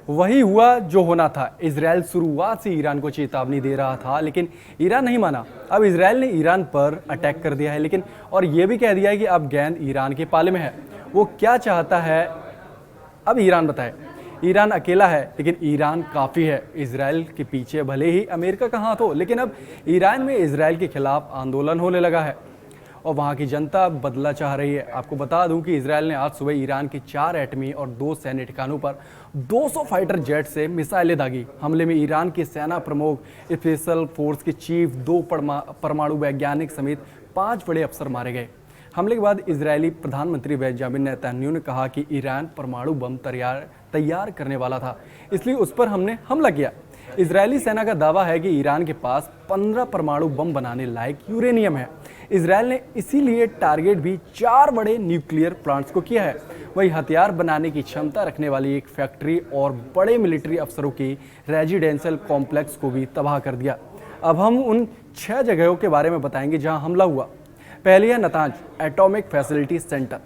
वही हुआ जो होना था। इजराइल शुरुआत से ईरान को चेतावनी दे रहा था, लेकिन ईरान नहीं माना। अब इजराइल ने ईरान पर अटैक कर दिया है, लेकिन और ये भी कह दिया है कि अब गेंद ईरान के पाले में है। वो क्या चाहता है अब ईरान बताए। ईरान अकेला है, लेकिन ईरान काफ़ी है। इजराइल के पीछे भले ही अमेरिका का हाथ हो, लेकिन अब ईरान में इजराइल के खिलाफ आंदोलन होने लगा है और वहाँ की जनता बदला चाह रही है। आपको बता दूं कि इजराइल ने आज सुबह ईरान के 4 एटमी और 2 सैन्य ठिकानों पर 200 फाइटर जेट से मिसाइलें दागी। हमले में ईरान के सेना प्रमुख, स्पेशल फोर्स के चीफ, 2 परमाणु वैज्ञानिक समेत 5 बड़े अफसर मारे गए। हमले के बाद इजरायली प्रधानमंत्री बेंजामिन नेतन्याहू ने कहा कि ईरान परमाणु बम तैयार करने वाला था, इसलिए उस पर हमने हमला किया। इजरायली सेना का दावा है कि ईरान के पास 15 परमाणु बम बनाने लायक यूरेनियम है। इजरायल ने इसीलिए टारगेट भी 4 बड़े न्यूक्लियर प्लांट्स को किया है। वही हथियार बनाने की क्षमता रखने वाली एक फैक्ट्री और बड़े मिलिट्री अफसरों की रेजिडेंशियल कॉम्प्लेक्स को भी तबाह कर दिया। अब हम उन 6 जगहों के बारे में बताएंगे जहां हमला हुआ। पहली है Natanz atomic facility centre.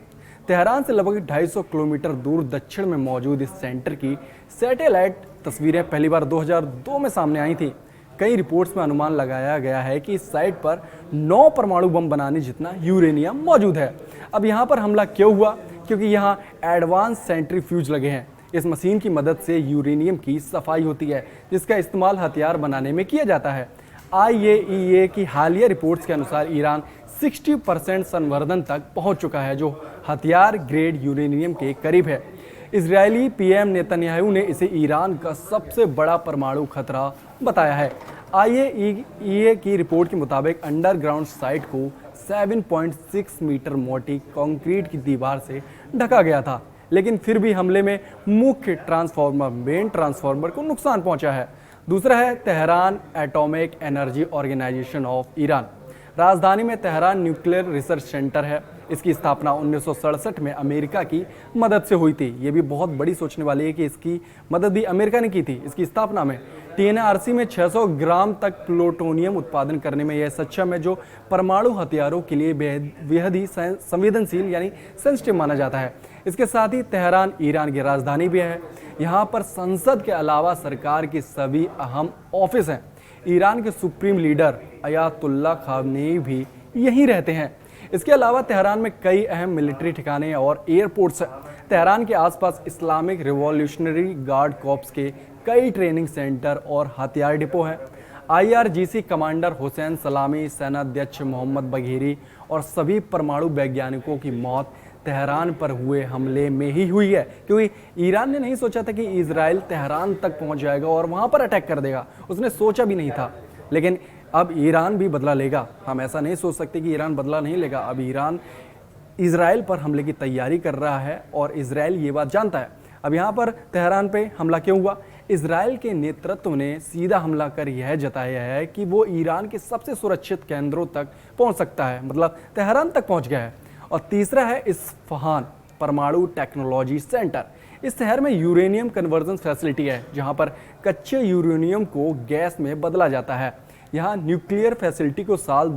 Tehran से लगभग 250 किलोमीटर दूर दक्षिण में मौजूद इस सेंटर की सैटेलाइट तस्वीरें पहली बार 2002 में सामने आई थी। कई रिपोर्ट्स में अनुमान लगाया गया है कि इस साइट पर 9 परमाणु बम बनाने जितना यूरेनियम मौजूद है। अब यहाँ पर हमला क्यों हुआ? क्योंकि यहाँ एडवांस सेंट्रीफ्यूज लगे हैं। इस मशीन की मदद से यूरेनियम की सफाई होती है, जिसका इस्तेमाल हथियार बनाने में किया जाता है। IAEA की हालिया रिपोर्ट्स के अनुसार ईरान 60% संवर्धन तक पहुंच चुका है, जो हथियार ग्रेड यूरेनियम के करीब है। इजरायली पीएम नेतन्याहू ने इसे ईरान का सबसे बड़ा परमाणु खतरा बताया है। IAEA की रिपोर्ट के मुताबिक अंडरग्राउंड साइट को 7.6 मीटर मोटी कंक्रीट की दीवार से ढका गया था, लेकिन फिर भी हमले में मुख्य ट्रांसफार्मर, मेन ट्रांसफार्मर को नुकसान पहुंचा है। दूसरा है Tehran atomic energy organisation of Iran. राजधानी में तेहरान न्यूक्लियर रिसर्च सेंटर है। इसकी स्थापना 1967 में अमेरिका की मदद से हुई थी। ये भी बहुत बड़ी सोचने वाली है कि इसकी मदद भी अमेरिका ने की थी इसकी स्थापना में। TNRC में 600 ग्राम तक प्लूटोनियम उत्पादन करने में यह सक्षम है, जो परमाणु हथियारों के लिए बेहद ही संवेदनशील यानी सेंसिटिव माना जाता है। इसके साथ ही तेहरान ईरान की राजधानी भी है। यहाँ पर संसद के अलावा सरकार की सभी अहम ऑफिस हैं। ईरान के सुप्रीम लीडर अयातुल्ला खामेनी भी यहीं रहते हैं। इसके अलावा तेहरान में कई अहम मिलिट्री ठिकाने और एयरपोर्ट्स हैं। तेहरान के आसपास इस्लामिक रिवॉल्यूशनरी गार्ड कॉर्प्स के कई ट्रेनिंग सेंटर और हथियार डिपो हैं। IRGC कमांडर हुसैन सलामी, सेनाध्यक्ष मोहम्मद बघेरी और सभी परमाणु वैज्ञानिकों की मौत तेहरान पर हुए हमले में ही हुई है, क्योंकि ईरान ने नहीं सोचा था कि इजराइल तेहरान तक पहुंच जाएगा और वहां पर अटैक कर देगा। उसने सोचा भी नहीं था। लेकिन अब ईरान भी बदला लेगा। हम ऐसा नहीं सोच सकते कि ईरान बदला नहीं लेगा। अब ईरान इजराइल पर हमले की तैयारी कर रहा है और इजराइल ये बात जानता है। अब यहाँ पर तेहरान पे हमला क्यों हुआ? इजराइल के नेतृत्व ने सीधा हमला कर यह जताया है कि वो ईरान के सबसे सुरक्षित केंद्रों तक पहुंच सकता है, मतलब तेहरान तक पहुंच गया है। और तीसरा है इस्फहान परमाणु टेक्नोलॉजी सेंटर। इस शहर में यूरेनियम कन्वर्जन फैसिलिटी है, जहां पर कच्चे यूरेनियम को गैस में बदला जाता है। यहाँ न्यूक्लियर फैसिलिटी को साल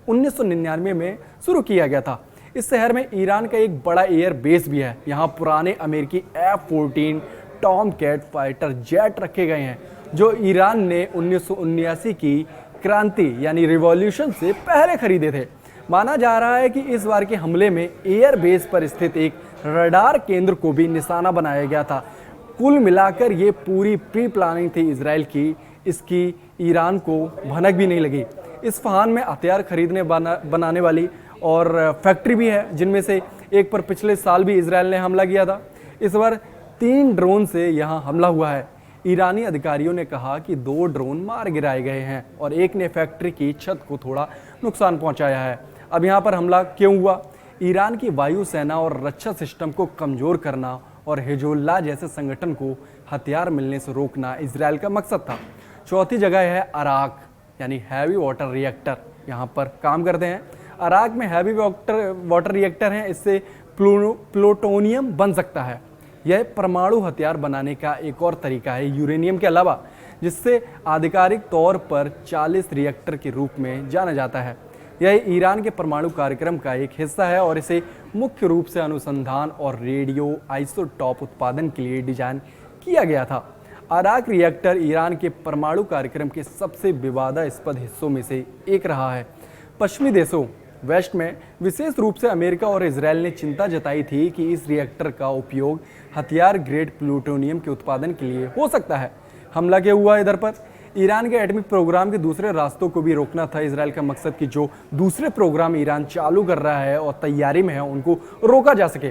1999 में शुरू किया गया था। इस शहर में ईरान का एक बड़ा एयर बेस भी है। यहाँ पुराने अमेरिकी F-14 टॉमकैट फाइटर जेट रखे गए हैं, जो ईरान ने 1979 की क्रांति यानी रिवॉल्यूशन से पहले खरीदे थे। माना जा रहा है कि इस बार के हमले में एयर बेस पर स्थित एक रडार केंद्र को भी निशाना बनाया गया था। कुल मिलाकर ये पूरी प्री प्लानिंग थी इजराइल की। इसकी ईरान को भनक भी नहीं लगी। इस्फहान में हथियार खरीदने बनाने वाली और फैक्ट्री भी है, जिनमें से एक पर पिछले साल भी इजराइल ने हमला किया था। इस बार 3 ड्रोन से यहाँ हमला हुआ है। ईरानी अधिकारियों ने कहा कि 2 ड्रोन मार गिराए गए हैं और एक ने फैक्ट्री की छत को थोड़ा नुकसान पहुंचाया है। अब यहाँ पर हमला क्यों हुआ? ईरान की वायुसेना और रक्षा सिस्टम को कमजोर करना और हिजबुल्लाह जैसे संगठन को हथियार मिलने से रोकना इजराइल का मकसद था। चौथी जगह है अराक यानी हैवी वाटर रिएक्टर। यहाँ पर काम करते हैं। अराक में हैवी वाटर रिएक्टर हैं। इससे प्लूटोनियम बन सकता है। यह परमाणु हथियार बनाने का एक और तरीका है यूरेनियम के अलावा, जिससे आधिकारिक तौर पर 40 रिएक्टर के रूप में जाना जाता है। यह ईरान के परमाणु कार्यक्रम का एक हिस्सा है और इसे मुख्य रूप से अनुसंधान और रेडियो आइसोटॉप उत्पादन के लिए डिजाइन किया गया था। अराक रिएक्टर ईरान के परमाणु कार्यक्रम के सबसे विवादास्पद हिस्सों में से एक रहा है। पश्चिमी देशों वेस्ट में विशेष रूप से अमेरिका और इजराइल ने चिंता जताई थी कि इस रिएक्टर का उपयोग हथियार ग्रेड प्लूटोनियम के उत्पादन के लिए हो सकता है। हमला क्या हुआ इधर पर? ईरान के एटॉमिक प्रोग्राम के दूसरे रास्तों को भी रोकना था इजराइल का मकसद कि जो दूसरे प्रोग्राम ईरान चालू कर रहा है और तैयारी में है उनको रोका जा सके।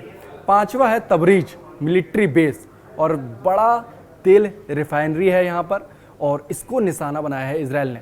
पांचवा है तबरीज मिलिट्री बेस और बड़ा तेल रिफाइनरी है यहाँ पर, और इसको निशाना बनाया है इजराइल ने।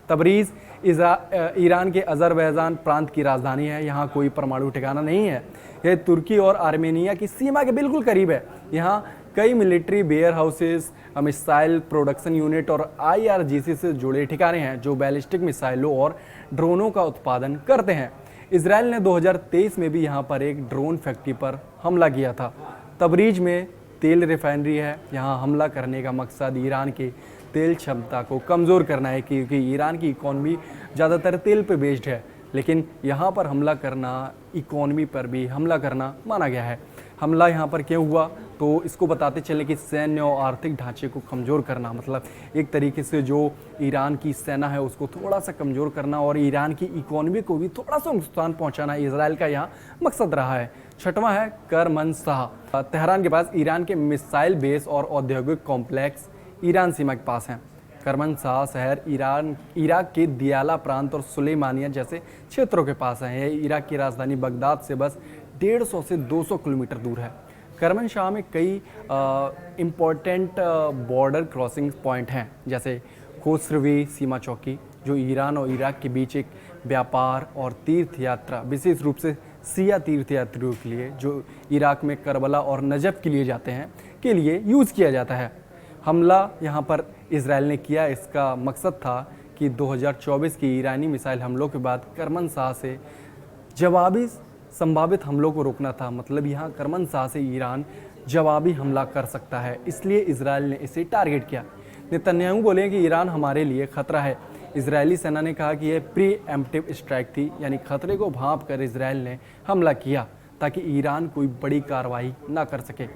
तबरीज ईरान के अजरबैजान प्रांत की राजधानी है। यहाँ कोई परमाणु ठिकाना नहीं है। यह तुर्की और आर्मेनिया की सीमा के बिल्कुल करीब है। यहाँ कई military warehouses, missile production unit और IRGC से जुड़े ठिकाने हैं जो बैलिस्टिक मिसाइलों और ड्रोनों का उत्पादन करते हैं। इजराइल ने 2023 में भी यहाँ पर एक ड्रोन फैक्ट्री पर हमला किया था। तबरीज में तेल रिफाइनरी है। यहाँ हमला करने का मकसद ईरान के तेल क्षमता को कमज़ोर करना है क्योंकि ईरान की इकॉनमी ज़्यादातर तेल पे बेस्ड है, लेकिन यहाँ पर हमला करना इकॉनमी पर भी हमला करना माना गया है। हमला यहाँ पर क्यों हुआ तो इसको बताते चले कि सैन्य और आर्थिक ढांचे को कमज़ोर करना, मतलब एक तरीके से जो ईरान की सेना है उसको थोड़ा सा कमज़ोर करना और ईरान की इकॉनमी को भी थोड़ा सा नुकसान पहुँचाना इजराइल का यहाँ मकसद रहा है। छठवां है करमनशाह। तेहरान के पास ईरान के मिसाइल बेस और औद्योगिक कॉम्प्लेक्स ईरान सीमा के पास हैं। करमनशाह शहर इराक के दियाला प्रांत और सुलेमानिया जैसे क्षेत्रों के पास है। यह इराक की राजधानी बगदाद से बस 150 से 200 किलोमीटर दूर है। करमनशाह में कई इम्पोर्टेंट बॉर्डर क्रॉसिंग पॉइंट हैं, जैसे खोसरवी सीमा चौकी जो ईरान और इराक के बीच एक व्यापार और तीर्थ यात्रा, विशेष रूप से सिया तीर्थयात्रियों के लिए जो इराक में करबला और नजफ के लिए जाते हैं के लिए यूज़ किया जाता है। हमला यहाँ पर इजराइल ने किया, इसका मकसद था कि 2024 की ईरानी मिसाइल हमलों के बाद करमनशाह से जवाबी संभावित हमलों को रोकना था। मतलब यहाँ करमनशाह से ईरान जवाबी हमला कर सकता है, इसलिए इजराइल ने इसे टारगेट किया। नेतन्याहू बोले कि ईरान हमारे लिए खतरा है। इजरायली सेना ने कहा कि यह प्री एम्प्टिव स्ट्राइक थी, यानी खतरे को भांप कर इजराइल ने हमला किया ताकि ईरान कोई बड़ी कार्रवाई ना कर सके।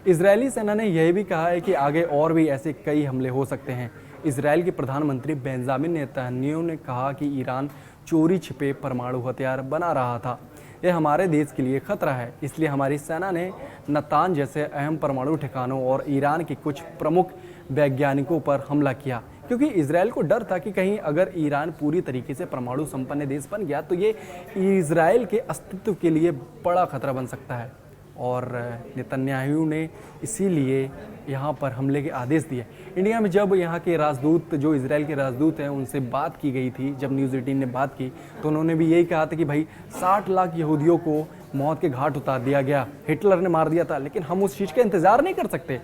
इजरायली सेना ने यह भी कहा है कि आगे और भी ऐसे कई हमले हो सकते हैं। इजराइल के प्रधानमंत्री बेंजामिन नेतन्याहू ने कहा कि ईरान चोरी छिपे परमाणु हथियार बना रहा था। यह हमारे देश के लिए खतरा है, इसलिए हमारी सेना ने नतान जैसे अहम परमाणु ठिकानों और ईरान के कुछ प्रमुख वैज्ञानिकों पर हमला किया, क्योंकि इजराइल को डर था कि कहीं अगर ईरान पूरी तरीके से परमाणु संपन्न देश बन गया तो ये इजराइल के अस्तित्व के लिए बड़ा खतरा बन सकता है। और नेतन्याहू ने इसीलिए यहाँ पर हमले के आदेश दिए। इंडिया में जब यहाँ के राजदूत, जो इजराइल के राजदूत हैं, उनसे बात की गई थी, जब न्यूज़ 18 ने बात की तो उन्होंने भी यही कहा था कि भाई 60 लाख यहूदियों को मौत के घाट उतार दिया गया, हिटलर ने मार दिया था, लेकिन हम उस चीज़ का इंतज़ार नहीं कर सकते।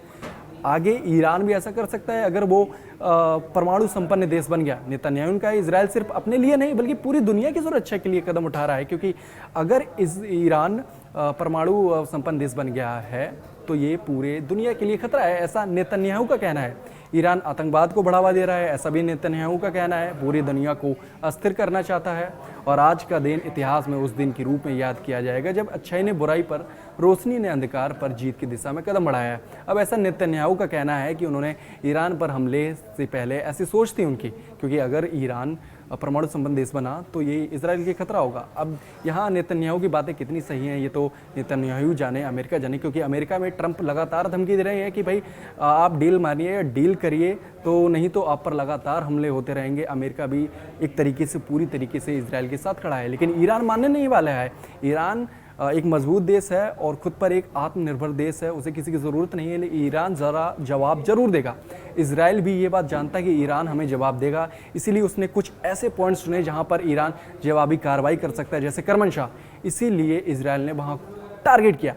आगे ईरान भी ऐसा कर सकता है अगर वो परमाणु संपन्न देश बन गया। नेतन्याहू का इजराइल सिर्फ अपने लिए नहीं बल्कि पूरी दुनिया की सुरक्षा के लिए कदम उठा रहा है, क्योंकि अगर ईरान परमाणु संपन्न देश बन गया है तो ये पूरे दुनिया के लिए खतरा है, ऐसा नेतन्याहू का कहना है। ईरान आतंकवाद को बढ़ावा दे रहा है, ऐसा भी नेतन्याहू का कहना है। पूरी दुनिया को अस्थिर करना चाहता है और आज का दिन इतिहास में उस दिन के रूप में याद किया जाएगा जब अच्छाई ने बुराई पर, रोशनी ने अंधकार पर जीत की दिशा में कदम बढ़ाया है। अब ऐसा नेतन्याहू का कहना है कि उन्होंने ईरान पर हमले से पहले ऐसी सोच थी उनकी, क्योंकि अगर ईरान परमाणु संपन्न देश बना तो ये इजराइल के खतरा होगा। अब यहाँ नेतन्याहू की बातें कितनी सही हैं ये तो नेतन्याहू जाने, अमेरिका जाने, क्योंकि अमेरिका में ट्रंप लगातार धमकी दे रहे हैं कि भाई आप डील मानिए या डील करिए, तो नहीं तो आप पर लगातार हमले होते रहेंगे। अमेरिका भी एक तरीके से पूरी तरीके से इजराइल के साथ खड़ा है, लेकिन ईरान मानने नहीं वाला है। ईरान एक मजबूत देश है और खुद पर एक आत्मनिर्भर देश है, उसे किसी की ज़रूरत नहीं है, लेकिन ईरान ज़रा जवाब जरूर देगा। इजराइल भी ये बात जानता है कि ईरान हमें जवाब देगा, इसीलिए उसने कुछ ऐसे पॉइंट्स चुने जहाँ पर ईरान जवाबी कार्रवाई कर सकता है, जैसे करमनशाह। इसीलिए इजराइल ने वहाँ टारगेट किया।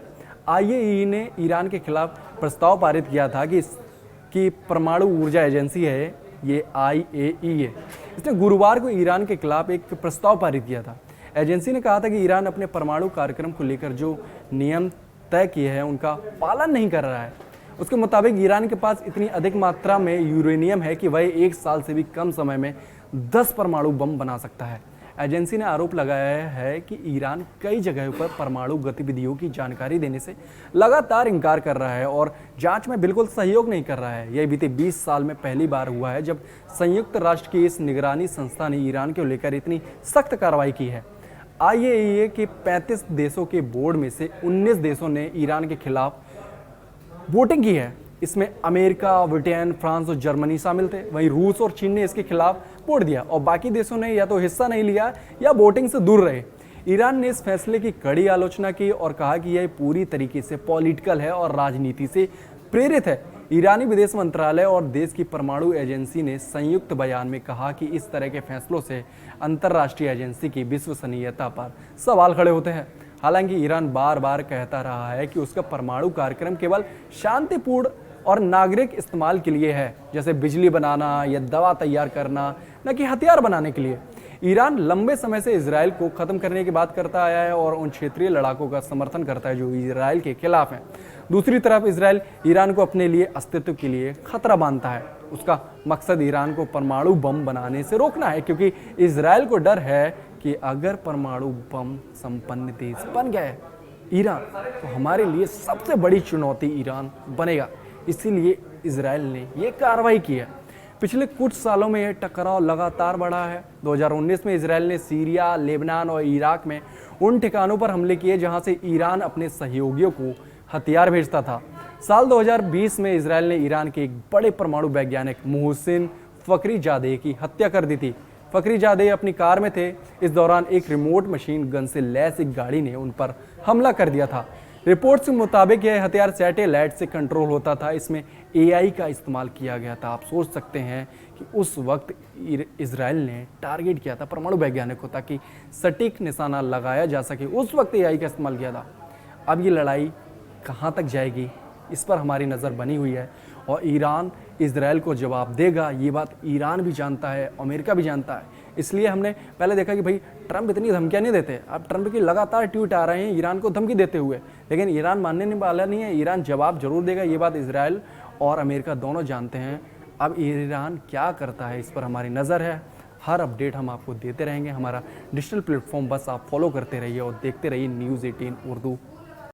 IAEA ने ईरान के खिलाफ प्रस्ताव पारित किया था कि परमाणु ऊर्जा एजेंसी है ये IAEA, इसने गुरुवार को ईरान के खिलाफ एक प्रस्ताव पारित किया था। एजेंसी ने कहा था कि ईरान अपने परमाणु कार्यक्रम को लेकर जो नियम तय किए हैं उनका पालन नहीं कर रहा है। उसके मुताबिक ईरान के पास इतनी अधिक मात्रा में यूरेनियम है कि वह 1 साल से भी कम समय में 10 परमाणु बम बना सकता है। एजेंसी ने आरोप लगाया है कि ईरान कई जगहों पर परमाणु गतिविधियों की जानकारी देने से लगातार इनकार कर रहा है और जांच में बिल्कुल सहयोग नहीं कर रहा है। यह बीते 20 साल में पहली बार हुआ है जब संयुक्त राष्ट्र की इस निगरानी संस्था ने ईरान को लेकर इतनी सख्त कार्रवाई की है। IAEA के 35 देशों के बोर्ड में से 19 देशों ने ईरान के खिलाफ वोटिंग की है। इसमें अमेरिका, ब्रिटेन, फ्रांस और जर्मनी शामिल थे। वहीं रूस और चीन ने इसके खिलाफ वोट दिया और बाकी देशों ने या तो हिस्सा नहीं लिया या वोटिंग से दूर रहे। ईरान ने इस फैसले की कड़ी आलोचना की और कहा कि यह पूरी तरीके से पॉलिटिकल है और राजनीति से प्रेरित है। ईरानी विदेश मंत्रालय और देश की परमाणु एजेंसी ने संयुक्त बयान में कहा कि इस तरह के फैसलों से अंतर्राष्ट्रीय एजेंसी की विश्वसनीयता पर सवाल खड़े होते हैं। हालांकि ईरान बार बार कहता रहा है कि उसका परमाणु कार्यक्रम केवल शांतिपूर्ण और नागरिक इस्तेमाल के लिए है, जैसे बिजली बनाना या दवा तैयार करना, न कि हथियार बनाने के लिए। ईरान लंबे समय से इजराइल को खत्म करने की बात करता आया है और उन क्षेत्रीय लड़ाकों का समर्थन करता है जो इजराइल के खिलाफ हैं। दूसरी तरफ इजराइल ईरान को अपने लिए अस्तित्व के लिए खतरा मानता है। उसका मकसद ईरान को परमाणु बम बनाने से रोकना है, क्योंकि इजराइल को डर है कि अगर परमाणु बम संपन्न देश बन गए ईरान, तो हमारे लिए सबसे बड़ी चुनौती ईरान बनेगा। इसीलिए इजराइल ने ये कार्रवाई की है। पिछले कुछ सालों में यह टकराव लगातार बढ़ा है। 2019 में इजराइल ने सीरिया, लेबनान और इराक में उन ठिकानों पर हमले किए जहां से ईरान अपने सहयोगियों को हथियार भेजता था। साल 2020 में इजराइल ने ईरान के एक बड़े परमाणु वैज्ञानिक मोहसिन फखरीजादे की हत्या कर दी थी। फखरीजादे अपनी कार में थे। इस दौरान एक रिमोट मशीन गन से लैस एक गाड़ी ने उन पर हमला कर दिया था। रिपोर्ट्स के मुताबिक यह हथियार सैटेलाइट से कंट्रोल होता था। इसमें AI का इस्तेमाल किया गया था। आप सोच सकते हैं कि उस वक्त इजराइल ने टारगेट किया था परमाणु वैज्ञानिक को ताकि सटीक निशाना लगाया जा सके। उस वक्त AI का इस्तेमाल किया था। अब ये लड़ाई कहाँ तक जाएगी, इस पर हमारी नज़र बनी हुई है और ईरान इजराइल को जवाब देगा। ये बात ईरान भी जानता है, अमेरिका भी जानता है। इसलिए हमने पहले देखा कि भाई ट्रंप इतनी धमकियां नहीं देते। अब ट्रंप की लगातार ट्वीट आ रहे हैं ईरान को धमकी देते हुए, लेकिन ईरान मानने वाला नहीं है। ईरान जवाब जरूर देगा। ये बात इजराइल और अमेरिका दोनों जानते हैं। अब ईरान क्या करता है, इस पर हमारी नज़र है। हर अपडेट हम आपको देते रहेंगे। हमारा डिजिटल प्लेटफॉर्म बस आप फॉलो करते रहिए और देखते रहिए News 18 उर्दू।